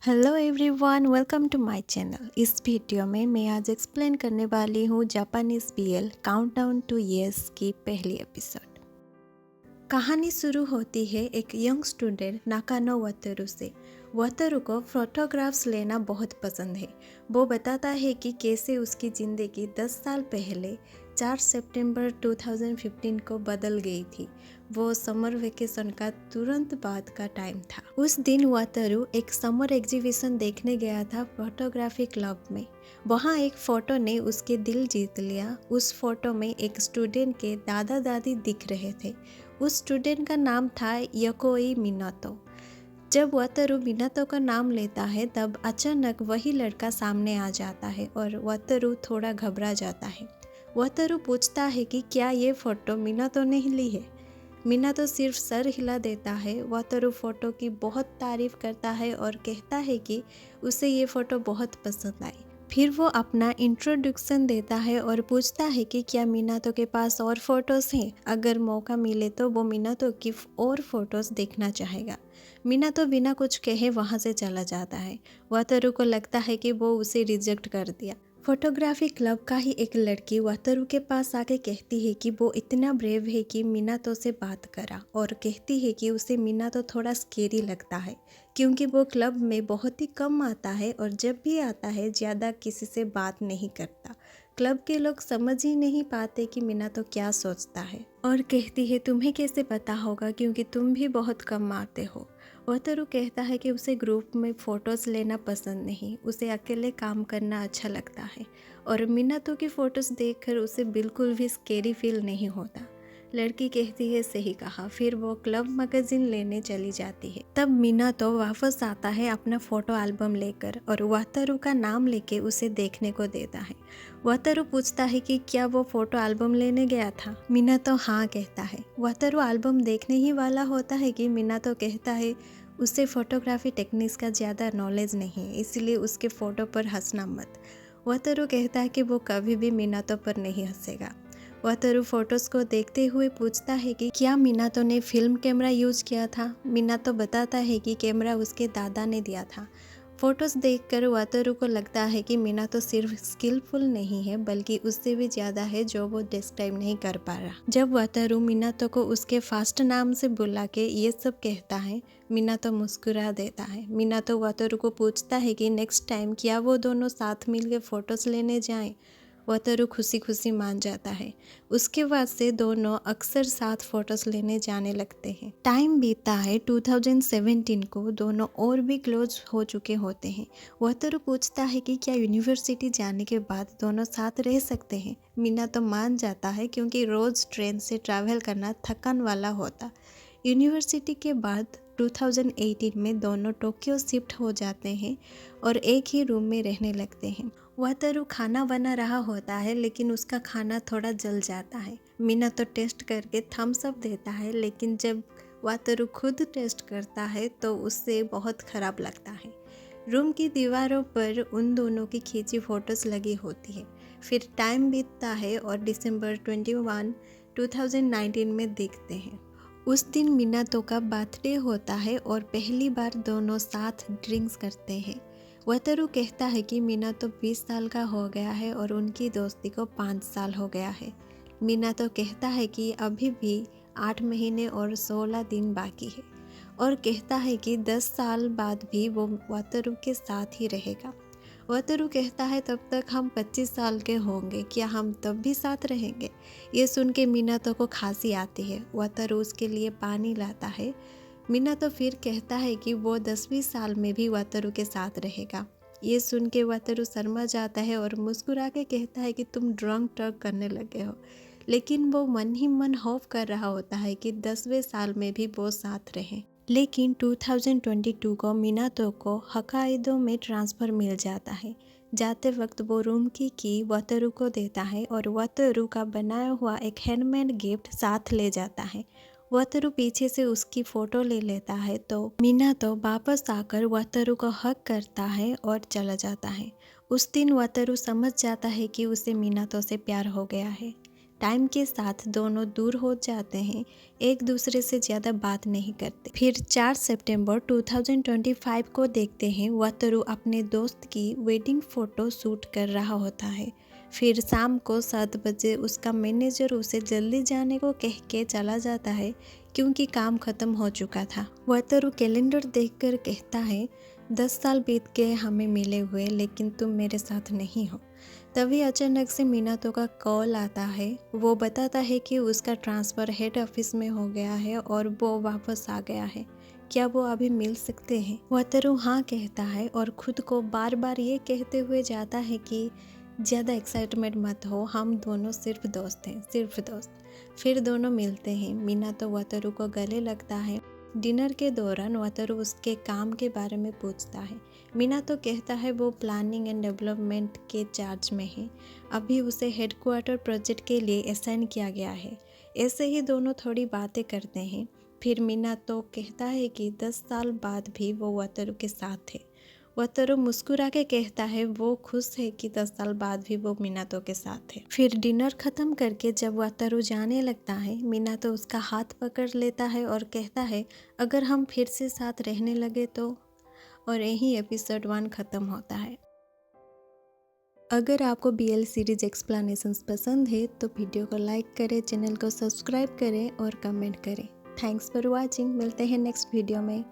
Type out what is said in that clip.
Hello everyone, welcome to my channel. इस video में मैं आज एक्सप्लेन करने वाली हूँ Japanese BL countdown to years की पहली एपिसोड। कहानी शुरू होती है एक यंग स्टूडेंट नाकानो वतरु से। वतरु को फोटोग्राफ्स लेना बहुत पसंद है। वो बताता है कि कैसे उसकी ज़िंदगी 10 साल पहले 4 सितंबर 2015 को बदल गई थी। वो समर वेकेशन का तुरंत बाद का टाइम था। उस दिन वतरु एक समर एग्जीबिशन देखने गया था फोटोग्राफी क्लब में। वहाँ एक फ़ोटो ने उसके दिल जीत लिया। उस फोटो में एक स्टूडेंट के दादा दादी दिख रहे थे। उस स्टूडेंट का नाम था यकोई मिनातो। जब वतरु मिनातो का नाम लेता है तब अचानक वही लड़का सामने आ जाता है और वतरु थोड़ा घबरा जाता है। वतरु पूछता है कि क्या ये फ़ोटो मिनातो ने ली है। मिनातो सिर्फ सर हिला देता है। वतरु फ़ोटो की बहुत तारीफ करता है और कहता है कि उसे ये फ़ोटो बहुत पसंद आई। फिर वो अपना इंट्रोडक्शन देता है और पूछता है कि क्या मिनातो के पास और फोटोज़ हैं। अगर मौका मिले तो वो मिनातो की और फोटोज़ देखना चाहेगा। मिनातो बिना कुछ कहे वहाँ से चला जाता है। वतरु को लगता है कि वो उसे रिजेक्ट कर दिया। फोटोग्राफी क्लब का ही एक लड़की वतरु के पास आके कहती है कि वो इतना ब्रेव है कि मिनातो से बात करा, और कहती है कि उसे मिनातो थोड़ा स्केरी लगता है क्योंकि वो क्लब में बहुत ही कम आता है और जब भी आता है ज़्यादा किसी से बात नहीं करता। क्लब के लोग समझ ही नहीं पाते कि मिनातो क्या सोचता है, और कहती है तुम्हें कैसे पता होगा क्योंकि तुम भी बहुत कम मारते हो। वतरु कहता है कि उसे ग्रुप में फ़ोटोज़ लेना पसंद नहीं, उसे अकेले काम करना अच्छा लगता है, और मिनातो की फ़ोटोज़ देखकर उसे बिल्कुल भी स्केरी फील नहीं होता। लड़की कहती है सही कहा। फिर वो क्लब मैगजीन लेने चली जाती है। तब मिनातो वापस आता है अपना फ़ोटो एल्बम लेकर और वतरु का नाम लेके उसे देखने को देता है। वतरु पूछता है कि क्या वो फ़ोटो एल्बम लेने गया था। मिनातो हाँ कहता है। वतरु एल्बम देखने ही वाला होता है कि मिनातो कहता है उसे फ़ोटोग्राफी टेक्निक्स का ज़्यादा नॉलेज नहीं है, इसलिए उसके फ़ोटो पर हंसना मत। वतरु कहता है कि वो कभी भी मिनातो पर नहीं हंसेगा। वतरु फोटोज़ को देखते हुए पूछता है कि क्या मिनातो ने फिल्म कैमरा यूज़ किया था। मिनातो बताता है कि कैमरा उसके दादा ने दिया था। फ़ोटोज़ देखकर वतरु को लगता है कि मिनातो सिर्फ स्किलफुल नहीं है बल्कि उससे भी ज़्यादा है जो वो डिस्क्राइब नहीं कर पा रहा। जब वतरु मिनातो को उसके फास्ट नाम से बुला के ये सब कहता है, मिनातो मुस्कुरा देता है। मिनातो वतरु को पूछता है कि नेक्स्ट टाइम क्या वो दोनों साथ मिलकर फ़ोटोज़ लेने जाएं। वतरु खुशी खुशी मान जाता है। उसके बाद से दोनों अक्सर साथ फोटोज़ लेने जाने लगते हैं। टाइम बीतता है 2017 को। दोनों और भी क्लोज हो चुके होते हैं। वतरु पूछता है कि क्या यूनिवर्सिटी जाने के बाद दोनों साथ रह सकते हैं। मिनातो मान जाता है क्योंकि रोज़ ट्रेन से ट्रैवल करना थकान वाला होता। यूनिवर्सिटी के बाद 2018 में दोनों टोक्यो शिफ्ट हो जाते हैं और एक ही रूम में रहने लगते हैं। वतरु खाना बना रहा होता है लेकिन उसका खाना थोड़ा जल जाता है। मिनातो टेस्ट करके थम्स अप देता है, लेकिन जब वतरु खुद टेस्ट करता है तो उससे बहुत ख़राब लगता है। रूम की दीवारों पर उन दोनों की खींची फ़ोटोज़ लगी होती है। फिर टाइम बीतता है और दिसंबर 21, 2019 में देखते हैं। उस दिन मिनातो का बर्थडे होता है और पहली बार दोनों साथ ड्रिंक्स करते हैं। वतरु कहता है कि मिनातो 20 साल का हो गया है और उनकी दोस्ती को 5 साल हो गया है। मिनातो कहता है कि अभी भी 8 महीने और 16 दिन बाकी है, और कहता है कि 10 साल बाद भी वो वतरु के साथ ही रहेगा। वतरु कहता है तब तक हम 25 साल के होंगे, क्या हम तब भी साथ रहेंगे। ये सुन के मिनातो को खांसी आती है। वतरु उसके लिए पानी लाता है। मिनातो फिर कहता है कि वो 10वीं साल में भी वतरु के साथ रहेगा। ये सुन के वतरु शर्मा जाता है और मुस्कुरा के कहता है कि तुम ड्रंक टर्क करने लगे हो, लेकिन वो मन ही मन होप कर रहा होता है कि 10वें साल में भी वो साथ रहें। लेकिन 2022 को मिनातो को हकाइदो में ट्रांसफ़र मिल जाता है। जाते वक्त वो रूम की वतरु को देता है और वतरु का बनाया हुआ एक हैंडमेड गिफ्ट साथ ले जाता है। वतरु पीछे से उसकी फ़ोटो ले लेता है तो मिनातो वापस आकर वतरु को हक करता है और चला जाता है। उस दिन वतरु समझ जाता है कि उसे मिनातो से प्यार हो गया है। टाइम के साथ दोनों दूर हो जाते हैं, एक दूसरे से ज़्यादा बात नहीं करते। फिर 4 सितंबर 2025 को देखते हैं वतरू अपने दोस्त की वेडिंग फ़ोटो शूट कर रहा होता है। फिर शाम को 7 बजे उसका मैनेजर उसे जल्दी जाने को कह के चला जाता है क्योंकि काम ख़त्म हो चुका था। वतरू कैलेंडर देखकर कहता है 10 साल बीत गए हमें मिले हुए, लेकिन तुम मेरे साथ नहीं हो। तभी अचानक से मिनातो का कॉल आता है। वो बताता है कि उसका ट्रांसफ़र हेड ऑफिस में हो गया है और वो वापस आ गया है। क्या वो अभी मिल सकते हैं? वतरू हाँ कहता है और खुद को बार बार ये कहते हुए जाता है कि ज़्यादा एक्साइटमेंट मत हो, हम दोनों सिर्फ दोस्त हैं, सिर्फ दोस्त। फिर दोनों मिलते हैं। मिनातो वतरू को गले लगता है। डिनर के दौरान वतरू उसके काम के बारे में पूछता है। मिनातो कहता है वो प्लानिंग एंड डेवलपमेंट के चार्ज में है, अभी उसे हेडक्वार्टर प्रोजेक्ट के लिए असाइन किया गया है। ऐसे ही दोनों थोड़ी बातें करते हैं। फिर मिनातो कहता है कि 10 साल बाद भी वो वतरू के साथ है। वतरू मुस्कुरा के कहता है वो खुश है कि 10 साल बाद भी वो मिनातो के साथ है। फिर डिनर ख़त्म करके जब वतरू जाने लगता है, मिनातो उसका हाथ पकड़ लेता है और कहता है अगर हम फिर से साथ रहने लगे तो। और यही एपिसोड 1 ख़त्म होता है। अगर आपको BL सीरीज एक्सप्लेनेशंस पसंद है तो वीडियो को लाइक करें, चैनल को सब्सक्राइब करें और कमेंट करें। Thanks for watching. मिलते हैं नेक्स्ट वीडियो में।